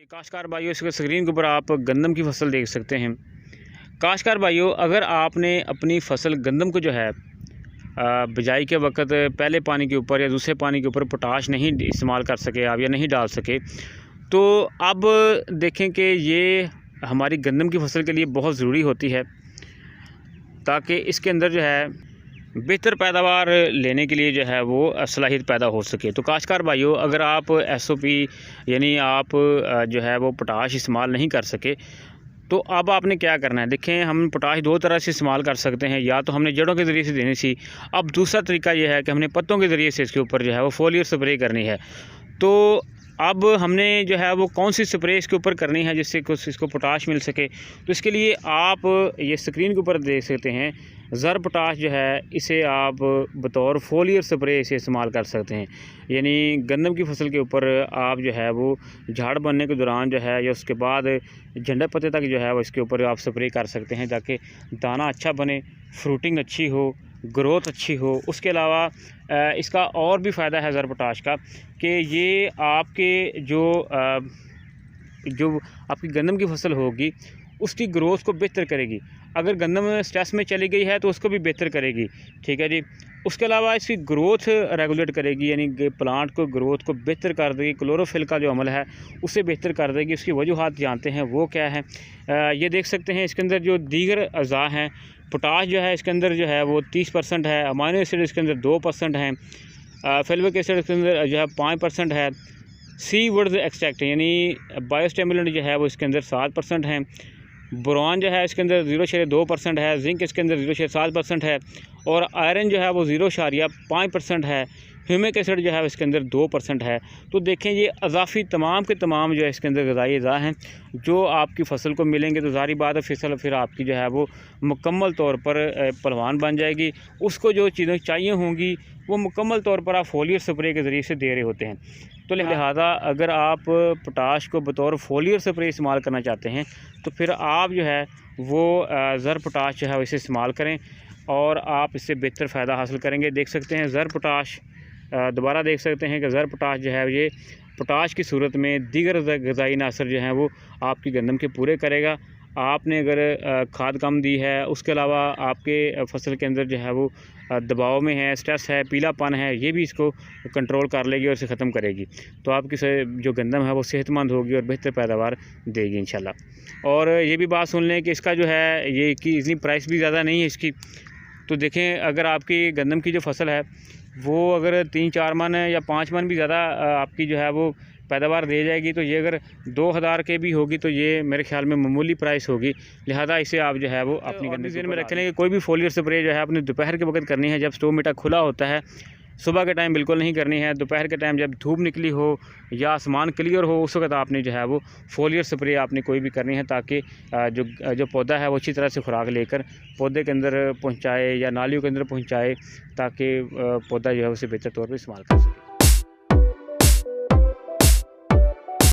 काश्तकार भाइयों, इसके स्क्रीन के ऊपर आप गंदम की फसल देख सकते हैं। काश्तकार भाइयों, अगर आपने अपनी फसल गंदम को जो है बिजाई के वक्त पहले पानी के ऊपर या दूसरे पानी के ऊपर पोटाश नहीं इस्तेमाल कर सके आप या नहीं डाल सके, तो अब देखें कि ये हमारी गंदम की फसल के लिए बहुत ज़रूरी होती है ताकि इसके अंदर जो है बेहतर पैदावार लेने के लिए जो है वो सलाहियत पैदा हो सके। तो काश्तकार भाइयों, अगर आप एसओपी यानी आप जो है वो पोटाश इस्तेमाल नहीं कर सके, तो अब आपने क्या करना है। देखें, हम पोटाश दो तरह से इस्तेमाल कर सकते हैं। या तो हमने जड़ों के ज़रिए से देनी थी। अब दूसरा तरीका यह है कि हमने पत्तों के ज़रिए से इसके ऊपर जो है वो फोलियर स्प्रे करनी है। तो अब हमने जो है वो कौन सी स्प्रे इसके ऊपर करनी है जिससे कुछ इसको पोटाश मिल सके। तो इसके लिए आप ये स्क्रीन के ऊपर देख सकते हैं, ज़र पोटाश जो है इसे आप बतौर फोलियर स्प्रे इसे इस्तेमाल कर सकते हैं। यानी गंदम की फसल के ऊपर आप जो है वो झाड़ बनने के दौरान जो है या उसके बाद झंडे पत्ते तक जो है वो इसके ऊपर आप स्प्रे कर सकते हैं ताकि दाना अच्छा बने, फ्रूटिंग अच्छी हो, ग्रोथ अच्छी हो। उसके अलावा इसका और भी फ़ायदा है ज़र पोटाश का कि ये आपके जो आपकी गंदम की फसल होगी उसकी ग्रोथ को बेहतर करेगी। अगर गंदम स्ट्रेस में चली गई है तो उसको भी बेहतर करेगी, ठीक है जी। उसके अलावा इसकी ग्रोथ रेगुलेट करेगी, यानी प्लांट को ग्रोथ को बेहतर कर देगी। क्लोरोफिल का जो अमल है उसे बेहतर कर देगी। उसकी वजूहात जानते हैं वो क्या है। ये देख सकते हैं इसके अंदर जो दीगर अज़ा हैं, पोटाश जो है इसके अंदर जो है वो 30% है, अमाइनो एसिड इसके अंदर 2% है, फेल्विक एसिड इसके अंदर जो है 5% है, सी वुड्स एक्सट्रैक्ट यानी बायोस्टिमुलेंट जो है वो इसके अंदर 7% है, बोरॉन जो है इसके अंदर 0.2% है, जिंक इसके अंदर 0.7% है और आयरन जो है वो 0.5% है, ह्यूमिक एसिड जो है इसके अंदर 2% है। तो देखें, ये अजाफी तमाम के तमाम जो है इसके अंदर ग़िज़ाई अज़ा हैं जो आपकी फसल को मिलेंगे। तो ज़ाहिर बात है फसल फिर आपकी जो है वो मुकम्मल तौर पर पहलवान बन जाएगी। उसको जो चीज़ें चाहिए होंगी वो मुकम्मल तौर पर आप फोलियर स्प्रे के ज़रिए से दे रहे होते हैं। तो लिहाजा अगर आप पोटाश को बतौर फोलियर स्प्रे इस्तेमाल करना चाहते हैं तो फिर आप जो है वो ज़र पोटाश जो है इसे इस्तेमाल करें और आप इससे बेहतर फ़ायदा हासिल करेंगे। देख सकते हैं ज़र पोटाश, दोबारा देख सकते हैं कि ज़र पोटाश जो है ये पोटाश की सूरत में दीगर ग़िज़ाई अनासर जो हैं वो आपकी गंदम के पूरे करेगा। आपने अगर खाद कम दी है, उसके अलावा आपके फसल के अंदर जो है वो दबाव में है, स्ट्रेस है, पीलापन है, ये भी इसको कंट्रोल कर लेगी और इसे ख़त्म करेगी। तो आपकी जो गंदम है वो सेहतमंद होगी और बेहतर पैदावार देगी इंशाल्लाह। और ये भी बात सुन लें कि इसका जो है ये कि इतनी प्राइस भी ज़्यादा नहीं है इसकी। तो देखें, अगर आपकी गंदम की जो फसल है वो अगर 3-4 मन या 5 मन भी ज़्यादा आपकी जो है वो पैदावार दे जाएगी, तो ये अगर 2000 के भी होगी तो ये मेरे ख्याल में मामूली प्राइस होगी। लिहाजा इसे आप जो है वो अपनी गंदम ज़हन में रख लें कि कोई भी फोलियर स्प्रे जो है अपने दोपहर के वक्त करनी है जब स्टोव मीटर खुला होता है। सुबह के टाइम बिल्कुल नहीं करनी है। दोपहर के टाइम जब धूप निकली हो या आसमान क्लियर हो उस वक्त आपने जो है वो फोलियर स्प्रे आपने कोई भी करनी है ताकि जो पौधा है वो अच्छी तरह से खुराक लेकर पौधे के अंदर पहुंचाए या नालियों के अंदर पहुंचाए ताकि पौधा जो है उसे बेहतर तौर पर इस्तेमाल कर सके।